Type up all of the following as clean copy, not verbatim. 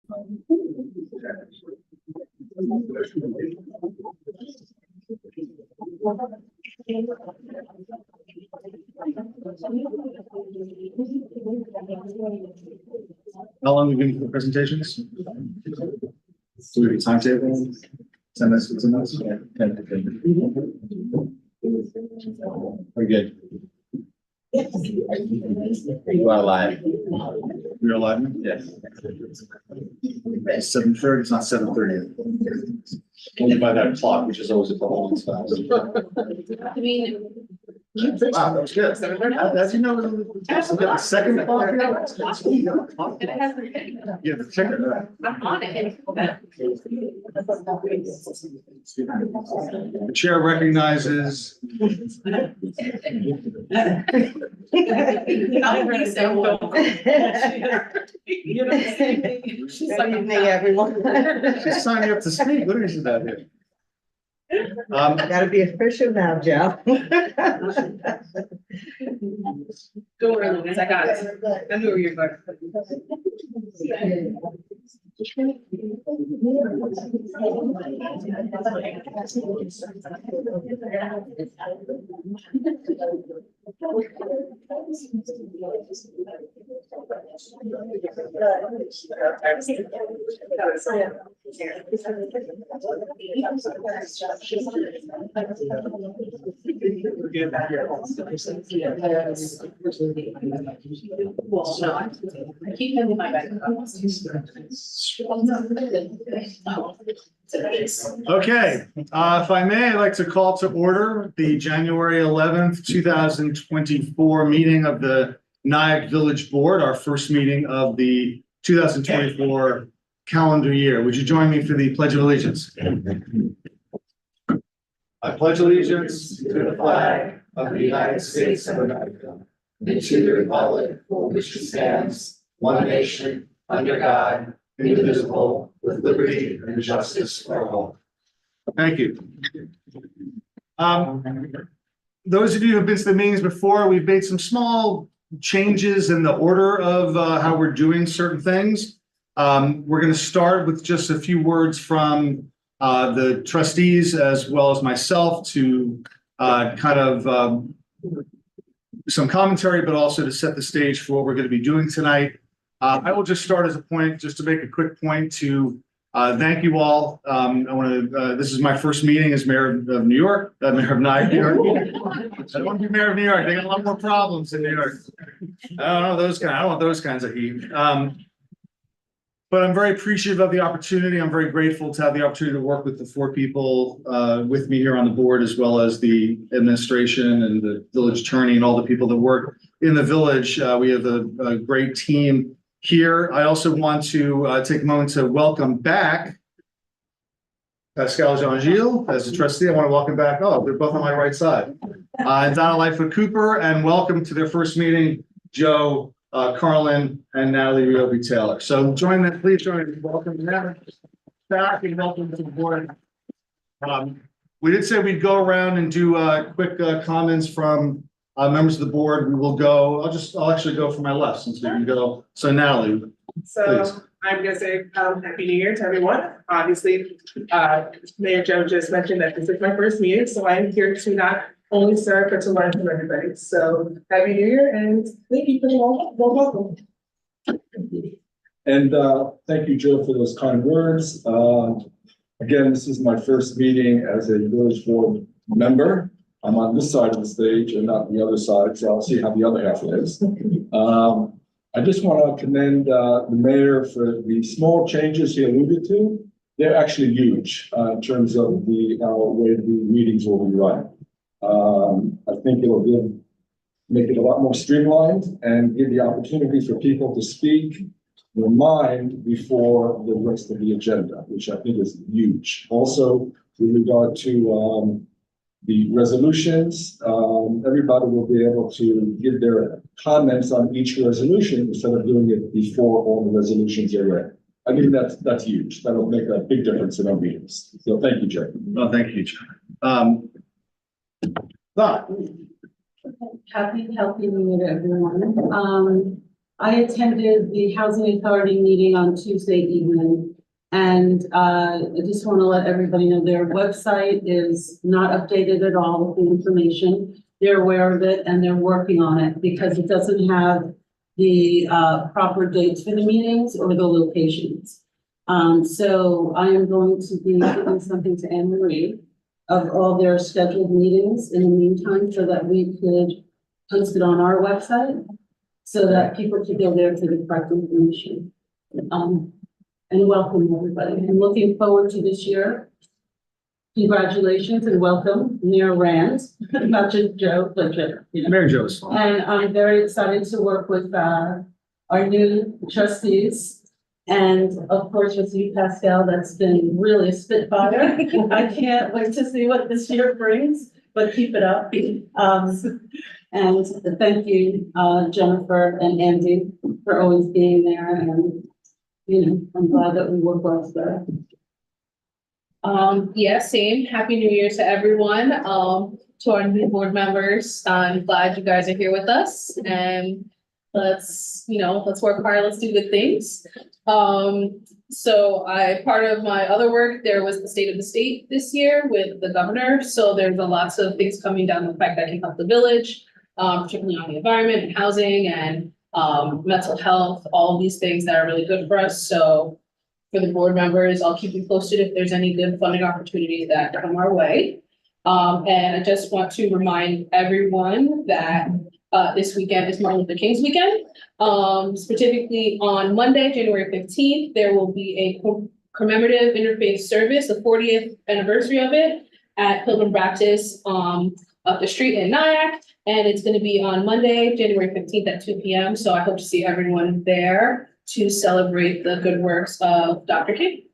How long have you been for the presentations? Do we have a timetable? 10 minutes, 15 minutes? Yeah, 10 to 15. Very good. You are live. You're live? Yes. 7:30, it's not 7:30. Only by that clock, which is always at the whole time. I mean. Wow, that was good. As you know, the second clock. It hasn't been. Yeah, the ticker. I'm on it. The chair recognizes. Good evening, everyone. She's signing up to speak. What is that here? Gotta be official now, Joe. Don't worry, Lucas, I got it. I knew where you're going. Well, no, I keep having my back. Okay, if I may, I'd like to call to order the January 11th, 2024 meeting of the Nyack Village Board, our first meeting of the 2024 calendar year. Would you join me for the Pledge of Allegiance? I pledge allegiance to the flag of the United States of America and to the republic for which it stands, one nation, under God, indivisible, with liberty and justice for all. Thank you. Those of you who have been to the meetings before, we've made some small changes in the order of how we're doing certain things. We're going to start with just a few words from the trustees as well as myself to kind of some commentary, but also to set the stage for what we're going to be doing tonight. I will just start as a point, just to make a quick point to thank you all. I want to, this is my first meeting as mayor of New York, mayor of Nyack, New York. I don't want to be mayor of New York. They got a lot more problems in New York. I don't know those kind. I don't want those kinds of heat. But I'm very appreciative of the opportunity. I'm very grateful to have the opportunity to work with the four people with me here on the board, as well as the administration and the village attorney and all the people that work in the village. We have a great team here. I also want to take a moment to welcome back Pascal Jean-Gilles as a trustee. I want to welcome back. Oh, they're both on my right side. And Donna Lightfoot Cooper, and welcome to their first meeting, Joe Carlin and Natalie Ryobi Taylor. So join them, please join me. Welcome Natalie back and welcome to the board. We did say we'd go around and do quick comments from members of the board. We will go. I'll actually go from my left since we can go. So Natalie, so please. I'm gonna say Happy New Year to everyone. Obviously, Mayor Joe just mentioned that this is my first meeting, so I'm here to not only serve but to learn from everybody. So Happy New Year and thank you for the warm welcome. And thank you, Joe, for those kind words. Again, this is my first meeting as a village board member. I'm on this side of the stage and not the other side, so I'll see how the other half is. I just want to commend the mayor for the small changes he alluded to. They're actually huge in terms of the way the meetings will be run. I think it'll make it a lot more streamlined and give the opportunity for people to speak their mind before the rest of the agenda, which I think is huge. Also, with regard to the resolutions, everybody will be able to give their comments on each resolution instead of doing it before all the resolutions are read. I think that's huge. That'll make a big difference in our meetings. So thank you, Joe. Well, thank you, Joe. Happy New Year to everyone. I attended the Housing Authority meeting on Tuesday evening. And I just want to let everybody know their website is not updated at all with the information. They're aware of it and they're working on it because it doesn't have the proper dates for the meetings or the locations. So I am going to be giving something to Anne Marie of all their scheduled meetings in the meantime so that we could post it on our website so that people could go there for the correct information. And welcome everybody. I'm looking forward to this year. Congratulations and welcome, Mayor Rand, not just Joe, but Joe. You know. Mary Jo's. And I'm very excited to work with our new trustees. And of course, with you, Pascal, that's been really a spitfire. I can't wait to see what this year brings, but keep it up. And thank you, Jennifer and Andy, for always being there. And, you know, I'm glad that we work well together. Yeah, same. Happy New Year to everyone. To our new board members, I'm glad you guys are here with us and let's work hard. Let's do good things. So part of my other work, there was the state of the state this year with the governor. So there's lots of things coming down the pipe that can help the village, particularly on the environment and housing and mental health, all of these things that are really good for us. So for the board members, I'll keep you posted if there's any good funding opportunities that come our way. And I just want to remind everyone that this weekend is Martin Luther King's weekend. Specifically on Monday, January 15th, there will be a commemorative interfaith service, the 40th anniversary of it at Pilgrim Baptist up the street in Nyack. And it's going to be on Monday, January 15th at 2 p.m. So I hope to see everyone there to celebrate the good works of Dr. King.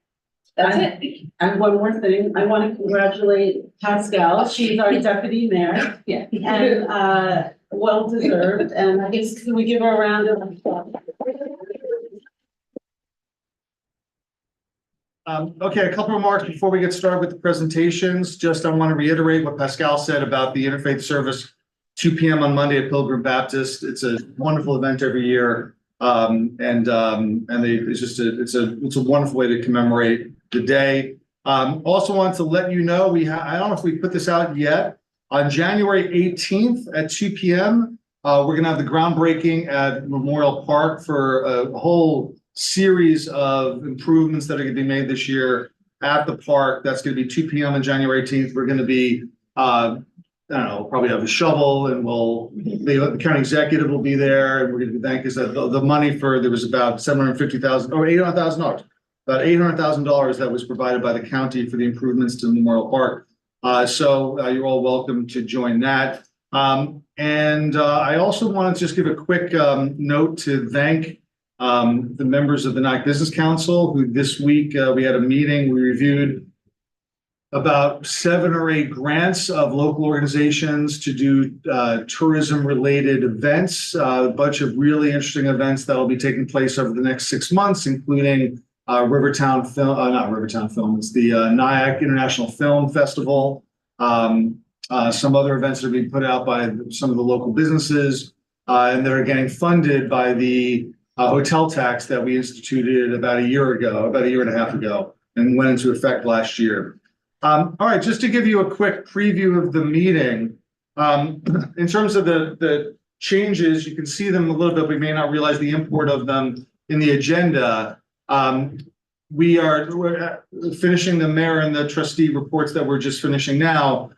That's it. And one more thing, I want to congratulate Pascal. She's our deputy mayor. Yeah. And well deserved. And I guess can we give her a round of applause? Okay, a couple remarks before we get started with the presentations. Just I want to reiterate what Pascal said about the interfaith service, 2 p.m. on Monday at Pilgrim Baptist. It's a wonderful event every year. It's a wonderful way to commemorate the day. Also wanted to let you know, I don't know if we put this out yet. On January 18th at 2 p.m., we're going to have the groundbreaking at Memorial Park for a whole series of improvements that are going to be made this year at the park. That's going to be 2 p.m. on January 18th. We're going to be, I don't know, probably have a shovel and the county executive will be there. And we're going to thank us that the money there was about $750,000 or $800,000, about $800,000 that was provided by the county for the improvements to Memorial Park. So you're all welcome to join that. I also want to just give a quick note to thank the members of the Nyack Business Council, who this week we had a meeting. We reviewed about 7 or 8 grants of local organizations to do tourism-related events, a bunch of really interesting events that will be taking place over the next 6 months, including Rivertown Film, not Rivertown Film, it's the Nyack International Film Festival, some other events that are being put out by some of the local businesses, and they're getting funded by the hotel tax that we instituted about a year and a half ago, and went into effect last year. All right, just to give you a quick preview of the meeting, in terms of the changes, you can see them a little bit. We may not realize the import of them in the agenda. We're finishing the mayor and the trustee reports that we're just finishing now.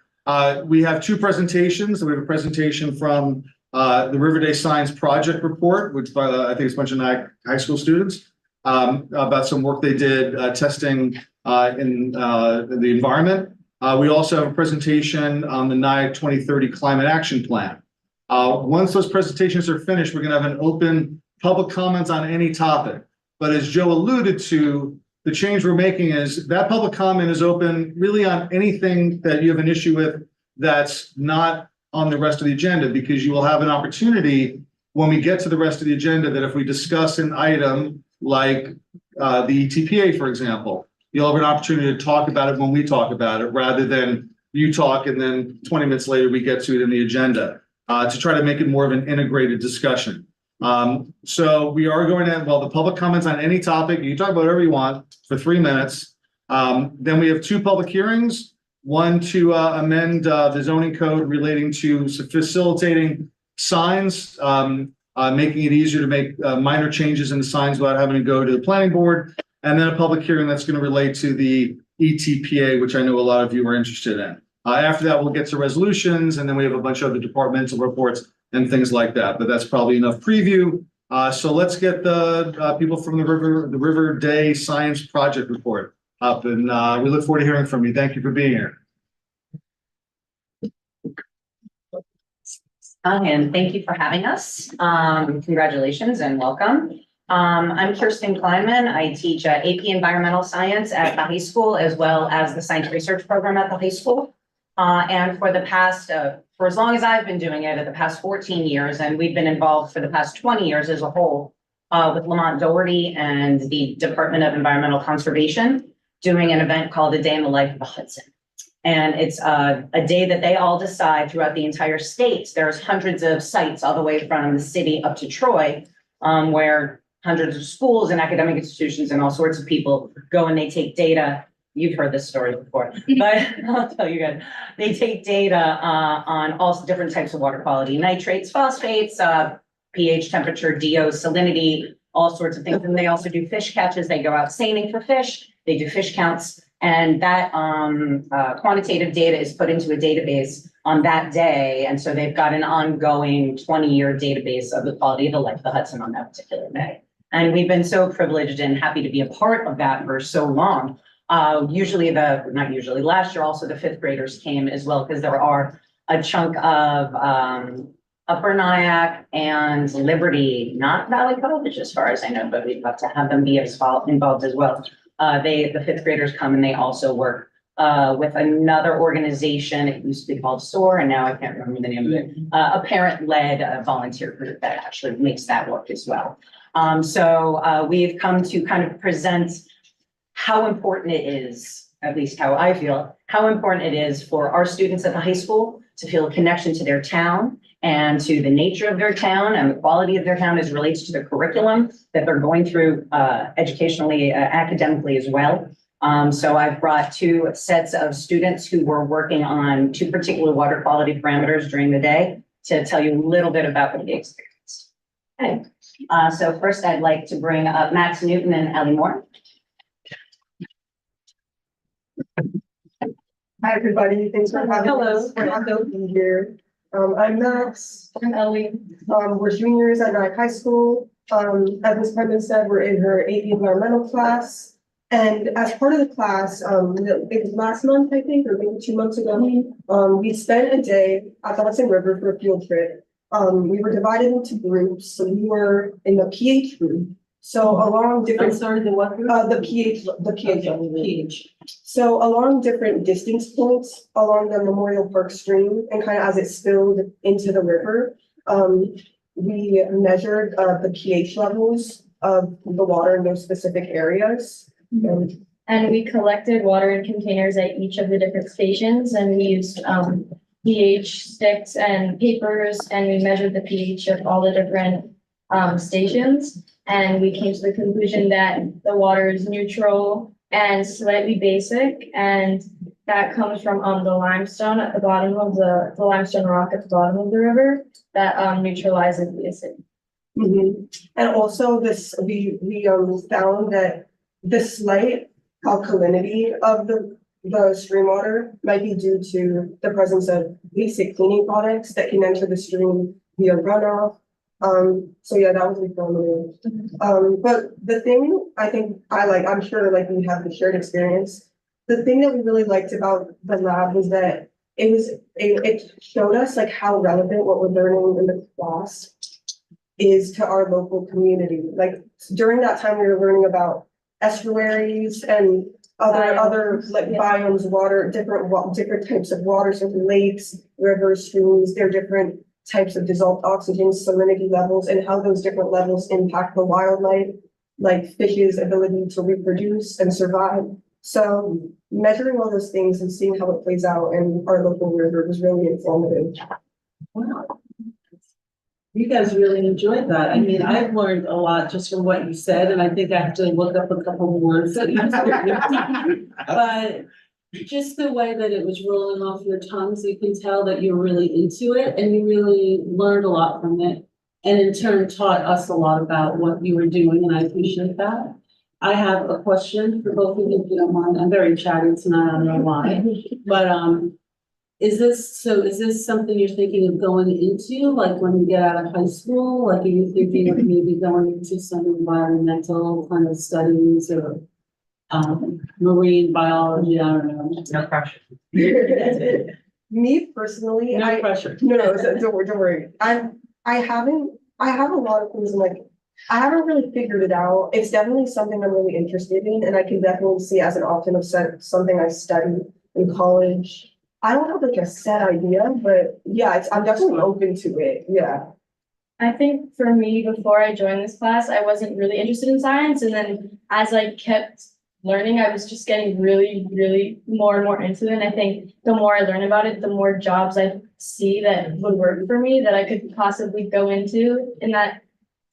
We have 2 presentations. We have a presentation from the Riverday Signs Project report, which I think it's a bunch of Nyack high school students, about some work they did testing in the environment. We also have a presentation on the Nyack 2030 Climate Action Plan. Once those presentations are finished, we're going to have an open public comments on any topic. But as Joe alluded to, the change we're making is that public comment is open really on anything that you have an issue with that's not on the rest of the agenda, because you will have an opportunity when we get to the rest of the agenda that if we discuss an item like the ETPA, for example, you'll have an opportunity to talk about it when we talk about it, rather than you talk and then 20 minutes later we get to it in the agenda, to try to make it more of an integrated discussion. So we are going to, well, the public comments on any topic, you can talk about whatever you want for 3 minutes. Then we have 2 public hearings, one to amend the zoning code relating to facilitating signs, making it easier to make minor changes in the signs without having to go to the planning board. And then a public hearing that's going to relate to the ETPA, which I know a lot of you are interested in. After that, we'll get to resolutions, and then we have a bunch of other departmental reports and things like that. But that's probably enough preview. So let's get the people from the River Day Science Project report up, and we look forward to hearing from you. Thank you for being here. And thank you for having us. Congratulations and welcome. I'm Kirsten Kleinman. I teach AP Environmental Science at the high school, as well as the Science Research Program at the high school. And for the past, for as long as I've been doing it, the past 14 years, and we've been involved for the past 20 years as a whole with Lamont Doherty and the Department of Environmental Conservation, doing an event called A Day in the Life of the Hudson. And it's a day that they all decide throughout the entire state. There's hundreds of sites all the way from the city up to Troy, where hundreds of schools and academic institutions and all sorts of people go and they take data. You've heard this story before, but I'll tell you guys. They take data on all different types of water quality, nitrates, phosphates, pH, temperature, DO, salinity, all sorts of things. And they also do fish catches. They go out seining for fish. They do fish counts. And that quantitative data is put into a database on that day. And so they've got an ongoing 20-year database of the quality of the life of the Hudson on that particular day. And we've been so privileged and happy to be a part of that for so long. Not usually, last year also the 5th graders came as well, because there are a chunk of Upper Nyack and Liberty, not Valley College as far as I know, but we'd love to have them be involved as well. The 5th graders come and they also work with another organization. It used to be called SOAR, and now I can't remember the name of it. A parent-led volunteer group that actually makes that work as well. So we've come to kind of present how important it is, at least how I feel, how important it is for our students at the high school to feel a connection to their town and to the nature of their town and the quality of their town as relates to the curriculum that they're going through educationally, academically as well. So I've brought 2 sets of students who were working on 2 particular water quality parameters during the day to tell you a little bit about what they experienced. Okay. So first I'd like to bring up Max Newton and Ellie Moore. Hi, everybody. Thanks for having us. We're happy to be here. I'm Max. I'm Ellie. We're juniors at Nyack High School. As Ms. Putnam said, we're in her AP environmental class. And as part of the class, it was last month, I think, or maybe 2 months ago, we spent a day at the Hudson River for a field trip. We were divided into groups. So we were in the pH group. So along different, the what? the pH. So along different distance points along the Memorial Park stream and kind of as it spilled into the river, we measured the pH levels of the water in those specific areas. And we collected water in containers at each of the different stations, and we used pH sticks and papers, and we measured the pH of all the different stations. And we came to the conclusion that the water is neutral and slightly basic, and that comes from the limestone at the bottom of the limestone rock at the bottom of the river that neutralizes the acid. And also this, we found that the slight alkalinity of the stream water might be due to the presence of basic cleaning products that can enter the stream via runoff. So yeah, that was informative. But the thing I think I'm sure like we have the shared experience. The thing that we really liked about the lab was that it showed us like how relevant what we're learning in the class is to our local community. Like during that time, we were learning about estuaries and other like biomes, water, different types of water, so lakes, rivers, streams, they're different types of dissolved oxygen, salinity levels, and how those different levels impact the wildlife, like fish's ability to reproduce and survive. So measuring all those things and seeing how it plays out in our local river was really informative. Wow. You guys really enjoyed that. I mean, I've learned a lot just from what you said, and I think I have to look up a couple of words that you said. But just the way that it was rolling off your tongues, you can tell that you're really into it and you really learned a lot from it. And in turn taught us a lot about what you were doing, and I appreciate that. I have a question for both of you, if you don't mind. I'm very chatty tonight, I don't know why. But, is this something you're thinking of going into, like when you get out of high school? Like, are you thinking of maybe going into some environmental kind of studies or marine biology? I don't know. No pressure. Me personally, No pressure. no, don't worry. I have a lot of things in like, I haven't really figured it out. It's definitely something I'm really interested in, and I can definitely see as an option of something I studied in college. I don't have like a set idea, but yeah, I'm definitely open to it, yeah. I think for me, before I joined this class, I wasn't really interested in science, and then as I kept learning, I was just getting really, really more and more into it. And I think the more I learn about it, the more jobs I see that would work for me, that I could possibly go into in that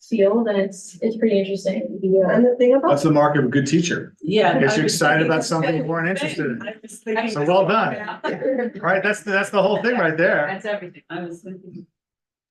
field, and it's pretty interesting. Yeah, and the thing about. That's the mark of a good teacher. Yeah. Gets you I was excited thinking- about something you weren't interested in. I was thinking- So well done. Right, that's the whole thing right there. That's everything. I was thinking.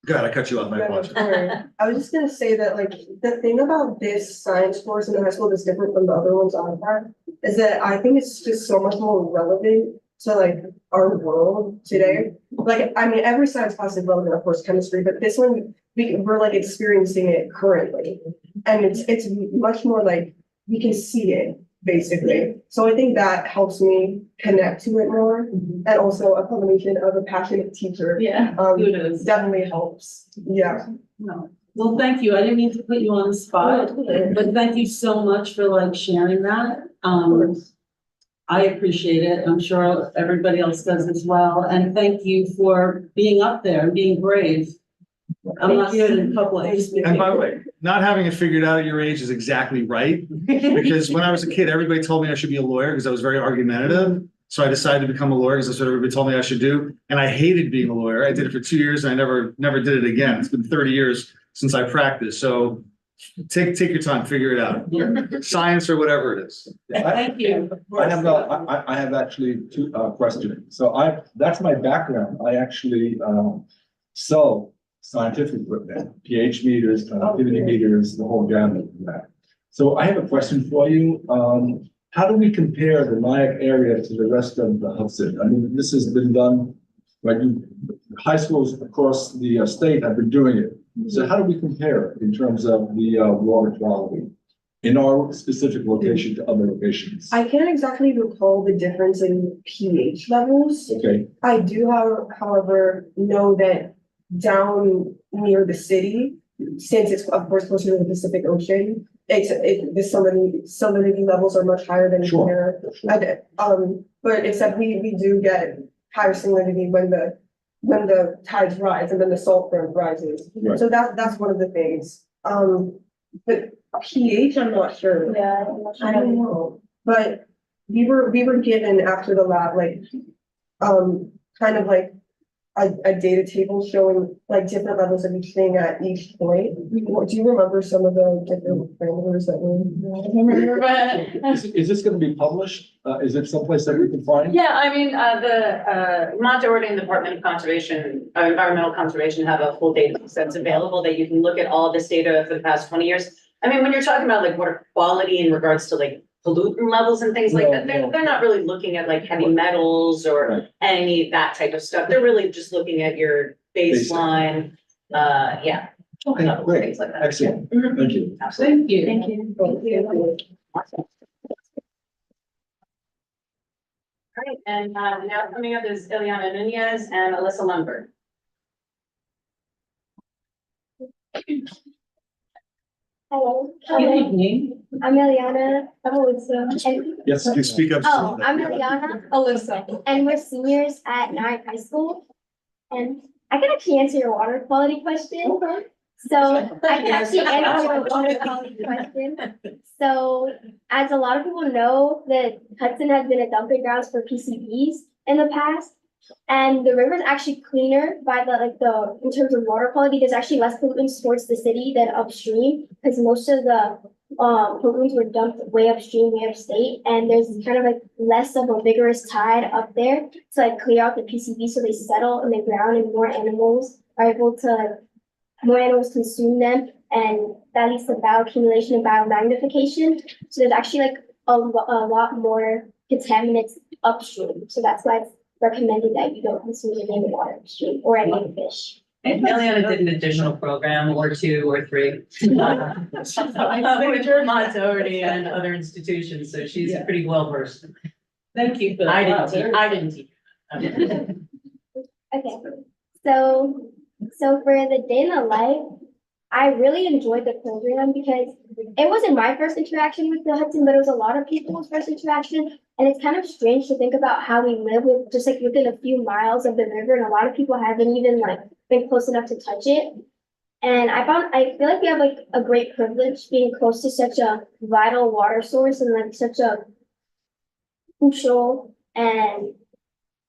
God, I cut you off, my Yeah, apologies. don't worry. I was just gonna say that like, the thing about this science course in the high school that's different from the other ones I've had, is that I think it's just so much more relevant to like our world today. Like, I mean, every science class is relevant, of course, chemistry, but this one, we're like experiencing it currently. And it's much more like, we can see it, basically. So I think that helps me connect to it more, and also a combination of a passionate teacher. Yeah. Kudos. Definitely helps, yeah. No. Well, thank you. I didn't mean to put you on the spot, but thank you so much for like sharing that. I appreciate it. I'm sure everybody else does as well. And thank you for being up there and being brave. I'm not here in public. And by the way, not having it figured out at your age is exactly right. Because when I was a kid, everybody told me I should be a lawyer because I was very argumentative. So I decided to become a lawyer because that's what everybody told me I should do. And I hated being a lawyer. I did it for 2 years and I never did it again. It's been 30 years since I practiced. So take your time, figure it out. Science or whatever it is. Thank you. I have actually two questions. So that's my background. I actually sell scientific equipment, pH meters, conductivity meters, the whole gamut of that. So I have a question for you. How do we compare the Nyack area to the rest of the Hudson? I mean, this has been done, like high schools across the state have been doing it. So how do we compare in terms of the water quality in our specific location to other locations? I can't exactly recall the difference in pH levels. Okay, I do, however, know that down near the city, since it's of course closer to the Pacific Ocean, the salinity levels are much higher than Sure. here. But except we do get higher salinity when the tides rise and then the salt front rises. Right. So that's one of the things. But pH, I'm not sure. Yeah. I don't know, but we were given after the lab, like, kind of like a data table showing like different levels of each thing at each point. Do you remember some of the different parameters that were? is this gonna be published? Is it someplace that we can find? Yeah, I mean, the Mount Dorian Department of Conservation, Environmental Conservation have a full data sets available that you can look at all this data for the past 20 years. I mean, when you're talking about like water quality in regards to like pollutant levels and things like that, they're not really looking at like heavy metals or Right. any that type of stuff. They're really just looking at your baseline, yeah. Okay, great, Things like that. excellent, Mhm. thank you. Absolutely. Thank you. Thank you. Awesome. All right, and now coming up is Ileana Nunez and Alyssa Lundberg. Hello. Good evening. I'm Eliana. I'm Alyssa. And, Yes, You speak up. oh, I'm Eliana. Alyssa. And we're seniors at Nyack High School. And I can actually answer your water quality question. So I can actually answer your water quality question. So as a lot of people know, that Hudson has been a dumping grounds for PCBs in the past. And the river is actually cleaner by in terms of water quality, there's actually less pollutants towards the city than upstream, because most of the pollutants were dumped way upstream, way upstate, and there's kind of like less of a vigorous tide up there to like clear out the PCB, so they settle in the ground and more animals consume them, and that leads to bioaccumulation and biomagnification. So there's actually like a lot more contaminants upstream. So that's why it's recommended that you don't consume any of the water upstream or any of the fish. And Eliana did an additional program or two or three. With Montessori and other institutions, so she's pretty well versed. Thank you for I that. didn't teach. Okay, so for the day in the life, I really enjoyed the program because it wasn't my first interaction with the Hudson, but it was a lot of people's first interaction. And it's kind of strange to think about how we live with just like within a few miles of the river, and a lot of people haven't even like been close enough to touch it. And I feel like we have like a great privilege being close to such a vital water source and like such a crucial and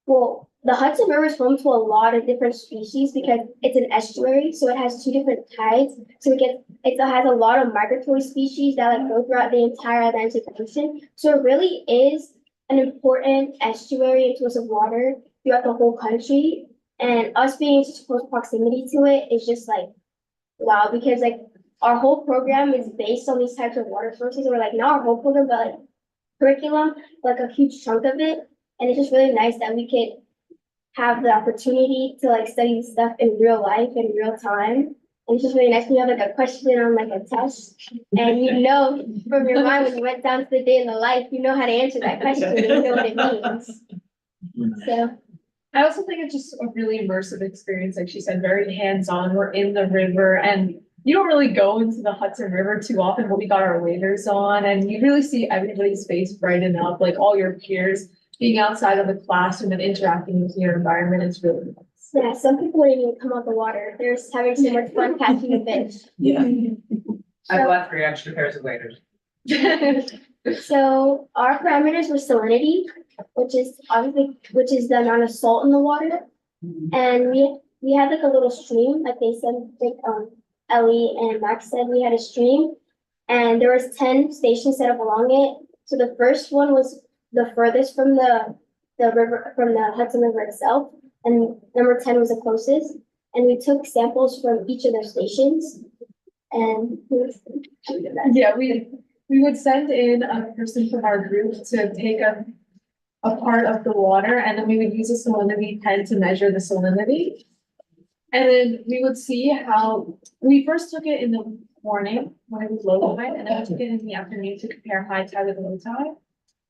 well, the Hudson River is home to a lot of different species because it's an estuary, so it has two different tides. So it has a lot of migratory species that like go throughout the entire Atlantic Ocean. So it really is an important estuary and source of water throughout the whole country. And us being in such close proximity to it is just like wow, because like our whole program is based on these types of water sources, or like not our whole program, but like curriculum, like a huge chunk of it. And it's just really nice that we could have the opportunity to like study this stuff in real life in real time. And it's just really nice when you have like a question on like a test and you know from your mind when you went down to the day in the life, you know how to answer that question and you know what it means. So I also think it's just a really immersive experience, like she said, very hands-on. We're in the river and you don't really go into the Hudson River too often, but we got our waders on and you really see everybody's face brighten up, like all your peers being outside of the classroom and interacting with your environment is really nice. yeah, some people didn't even come out the water. They're just having so much fun catching the fish. Yeah. I bought 3 extra pairs of waders. So our parameters were salinity, which is the amount of salt in the water. And we had like a little stream, like they said, like Ellie and Max said we had a stream, and there was 10 stations set up along it. So the first one was the furthest from the river, from the Hudson River itself, and number 10 was the closest. And we took samples from each of their stations, and Yeah, we would send in a person from our group to take a part of the water, and then we would use a salinity pen to measure the salinity. And then we would see how, we first took it in the morning when it was low tide, and then we took it in the afternoon to compare high tide with low tide.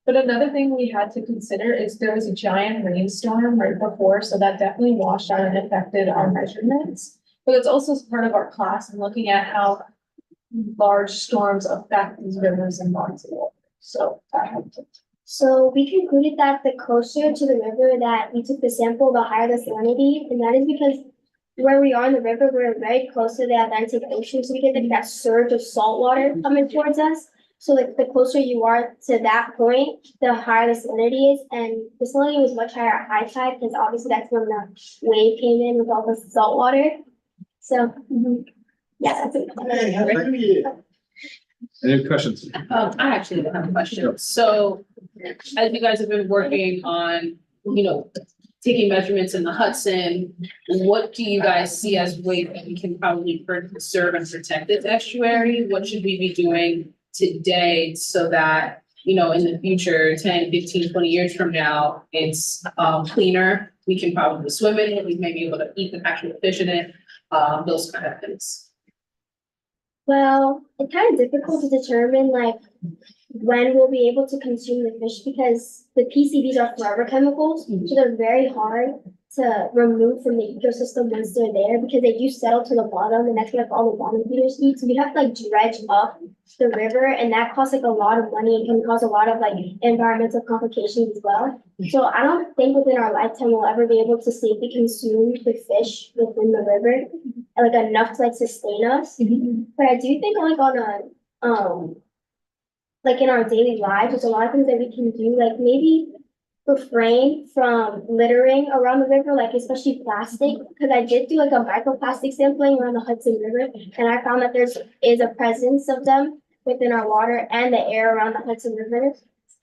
But another thing we had to consider is there was a giant rainstorm right before, so that definitely washed out and affected our measurements. But it's also part of our class and looking at how large storms affect these rivers and bodies of water. So that helped. So we concluded that the closer to the river that we took the sample, the higher the salinity, and that is because where we are in the river, we're very close to the Atlantic Ocean, so we get like that surge of salt water coming towards us. So like the closer you are to that point, the higher the salinity is, and the salinity was much higher at high tide because obviously that's when the wave came in with all the salt water. So yeah, that's it. Any questions? I actually have a question. So as you guys have been working on, taking measurements in the Hudson, what do you guys see as ways that we can probably preserve and protect this estuary? What should we be doing today so that, in the future, 10, 15, 20 years from now, it's cleaner? We can probably swim in it, we may be able to eat the actual fish in it, those kind of things. Well, it's kind of difficult to determine like when we'll be able to consume the fish because the PCBs are forever chemicals, so they're very hard to remove from the ecosystem once they're there because they do settle to the bottom, and that's what all the bottom feeders eat. So we have to like dredge up the river, and that costs like a lot of money and can cause a lot of like environmental complications as well. So I don't think within our lifetime we'll ever be able to safely consume the fish within the river, like enough to like sustain us. But I do think like on a like in our daily lives, there's a lot of things that we can do, like maybe refrain from littering around the river, like especially plastic, because I did do like a microplastic sampling around the Hudson River, and I found that is a presence of them within our water and the air around the Hudson River.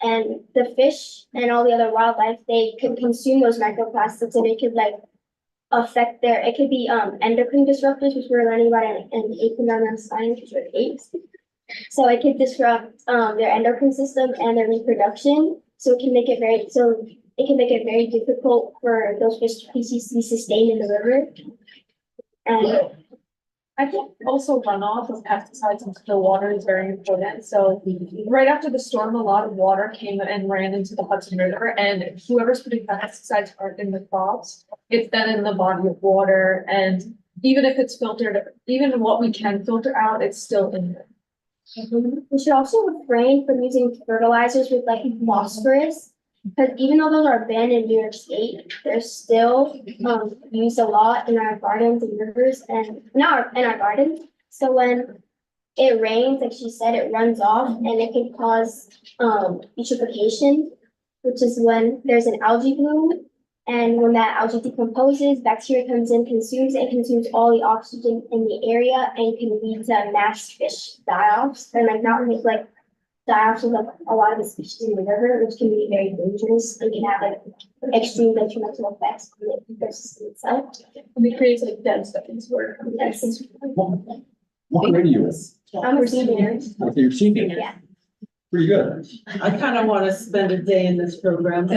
And the fish and all the other wildlife, they could consume those microplastics and it could like affect it could be endocrine disruptors, which we're learning about in ape environmental science, which are apes. So it could disrupt their endocrine system and their reproduction. So it can make it very difficult for those fish species to be sustained in the river. And I think also runoff of pesticides into the water is very important. So right after the storm, a lot of water came and ran into the Hudson River, and whoever's putting pesticides are in the crops. It's then in the body of water, and even if it's filtered, even what we can filter out, it's still in there. we should also refrain from using fertilizers with like phosphorus, because even though those are banned in New York State, they're still used a lot in our gardens and rivers and in our gardens. So when it rains, like she said, it runs off and it can cause eutrophication, which is when there's an algae bloom. And when that algae decomposes, bacteria comes in, consumes all the oxygen in the area and can lead to mass fish die-offs. And like not only like die-offs of like a lot of the species in the river, which can be very dangerous and can have like extreme detrimental effects on the ecosystem itself. And it creates like dead studies where. What grade are you in? I'm a senior. Okay, you're senior. Yeah. Pretty good. I kind of want to spend a day in this program.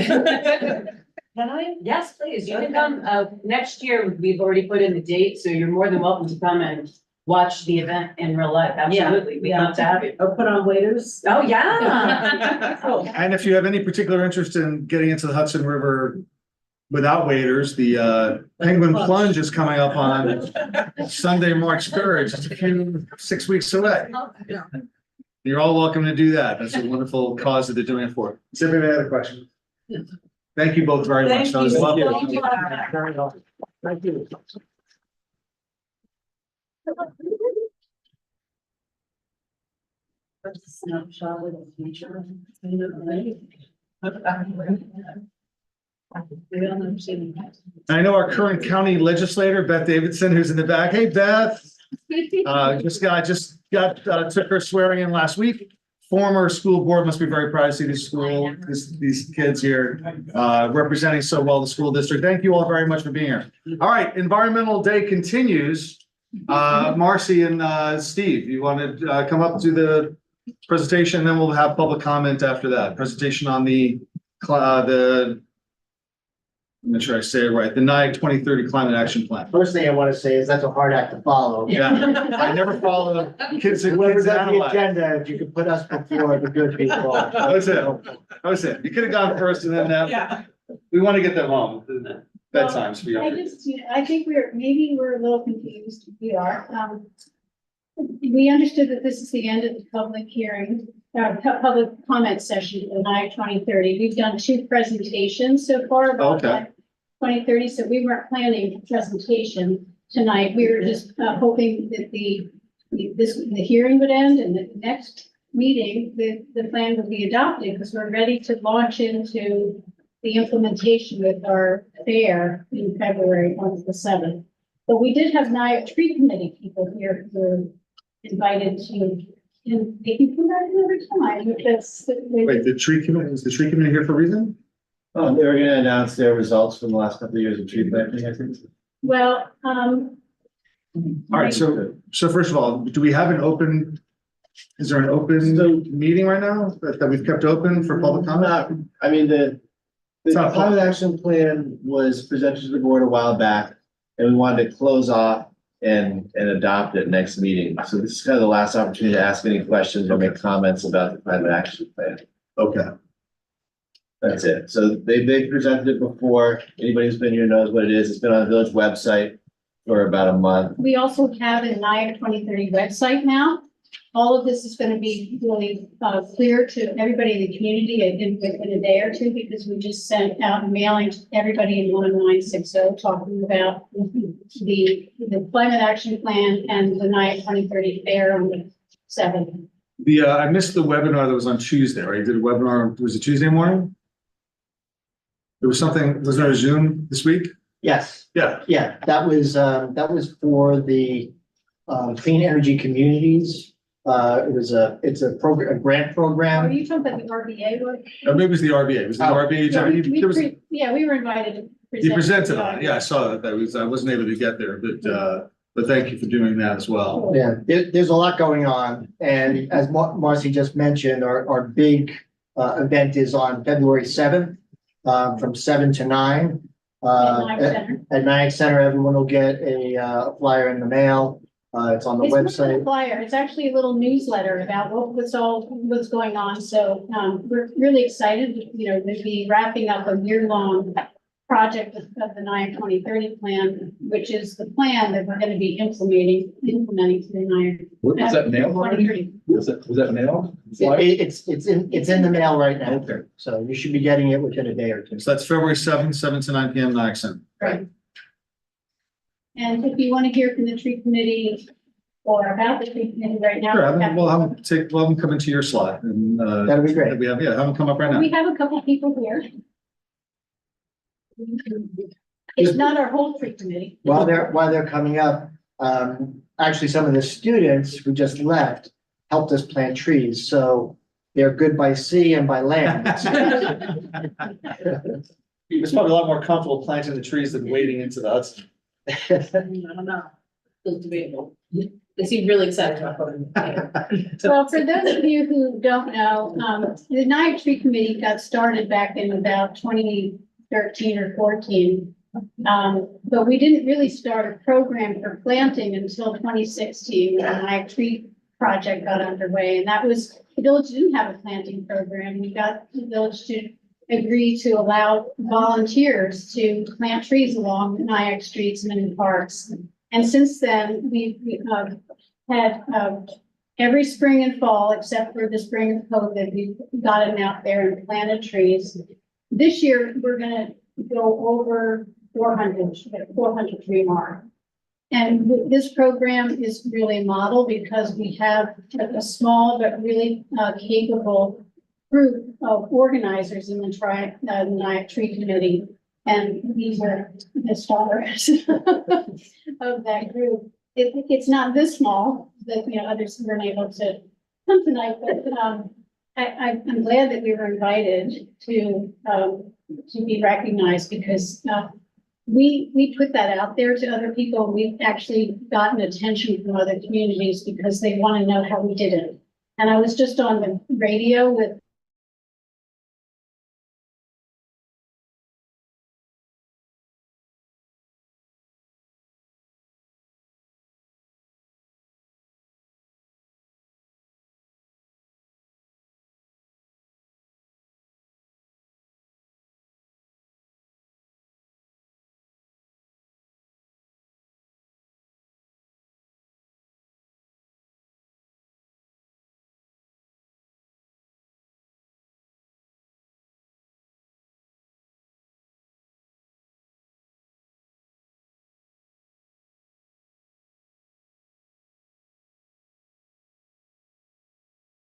Can I? Yes, please. You can come. Next year, we've already put in the date, so you're more than welcome to come and watch the event in real life. Absolutely. We'd love to have you. Or put on waiters. Oh, yeah. And if you have any particular interest in getting into the Hudson River without waders, the Penguin Plunge is coming up on Sunday, March 3rd, just 6 weeks away. You're all welcome to do that. That's a wonderful cause that they're doing it for. Does anybody have any other questions? Thank you both very much. That was lovely. Thank you. Snapshot of the future. I know our current county legislator, Beth Davidson, who's in the back. Hey, Beth. Took her swearing in last week. Former school board must be very proud to see these kids here representing so well the school district. Thank you all very much for being here. All right, Environmental Day continues. Marcy and Steve, you want to come up to the presentation, and then we'll have public comment after that. Presentation on I'm not sure I say it right, the NIAG 2030 Climate Action Plan. First thing I want to say is that's a hard act to follow. Yeah, I never follow kids and Whoever's kids on the analyze. agenda, if you could put us before the good people. That was it. You could have gone first and then we want to get them home. Bedtime's for you. I think maybe we're a little confused. We are. We understood that this is the end of the public hearing, public comment session for NIAG 2030. We've done 2 presentations so far about Okay. 2030, so we weren't planning a presentation tonight. We were just hoping that the hearing would end and the next meeting, the plan would be adopted because we're ready to launch into the implementation with our fair in February on the 7th. But we did have NIAG tree committee people here who were invited to, and they can come back another time. Wait, the tree committee, is the tree committee here for a reason? Oh, they were gonna announce their results from the last couple of years of tree planting, I think. Well, All right, so first of all, do we have is there an open meeting right now that we've kept open for public comment? I mean, the It's not climate action plan was presented to the board a while back, and we wanted to close off and adopt it next meeting. So this is kind of the last opportunity to ask any questions or make comments about the climate action plan. Okay. That's it. So they presented it before. Anybody who's been here knows what it is. It's been on the village website for about a month. we also have a NIAG 2030 website now. All of this is going to be really clear to everybody in the community in a day or two, because we just sent out a mailing to everybody in 10960 talking about the climate action plan and the NIAG 2030 fair on the 7th. I missed the webinar that was on Tuesday, right? You did a webinar, was it Tuesday morning? There was something, was there a Zoom this week? Yes, Yeah. yeah, that was for the Clean Energy Communities. It's a program, a grant Are program. you talking about the RBA one? Maybe it was the RBA. Was it the Oh. RBA? Yeah, we were invited to present. You presented on it. Yeah, I saw that. I wasn't able to get there, but thank you for doing that as well. Yeah, there's a lot going on, and as Marcy just mentioned, our big event is on February 7th, from 7 to 9. At Nyack Center, everyone will get a flyer in the mail. It's on the It's not a website. flyer, it's actually a little newsletter about what's going on, so, we're really excited, to be wrapping up a year-long project of the Nyack 2030 plan, which is the plan that we're gonna be implementing to the Nyack. Was that mailed already? 2030. Was that mailed? It's in the mail right now, Okay. so you should be getting it within a day or two. So that's February 7th, 7 to 9 PM, Nyack Center. Right. And if you want to hear from the tree committee or about the tree committee right now. Sure, we'll have them come into your slot and, That'd be great. have them come up right now. We have a couple people here. It's not our whole tree committee. While they're coming up, actually, some of the students who just left helped us plant trees, so they're good by sea and by land. It's probably a lot more comfortable planting the trees than wading into the Hudson. I don't know. It's debatable. They seem really excited about it. Well, for those of you who don't know, the Nyack Tree Committee got started back in about 2013 or 14. But we didn't really start a program for planting until 2016, when the Nyack Tree Project got underway. And that was, the village didn't have a planting program. We got the village to agree to allow volunteers to plant trees along Nyack streets and in parks. And since then, we had every spring and fall, except for the spring of COVID, we've gotten out there and planted trees. This year, we're gonna go over 400 tree mark. And this program is really a model because we have a small but really capable group of organizers in the Nyack Tree Committee. And these are the stars of that group. It's not this small that, others weren't able to come tonight, but I'm glad that we were invited to be recognized because we put that out there to other people. We've actually gotten attention from other communities because they want to know how we did it. And I was just on the radio with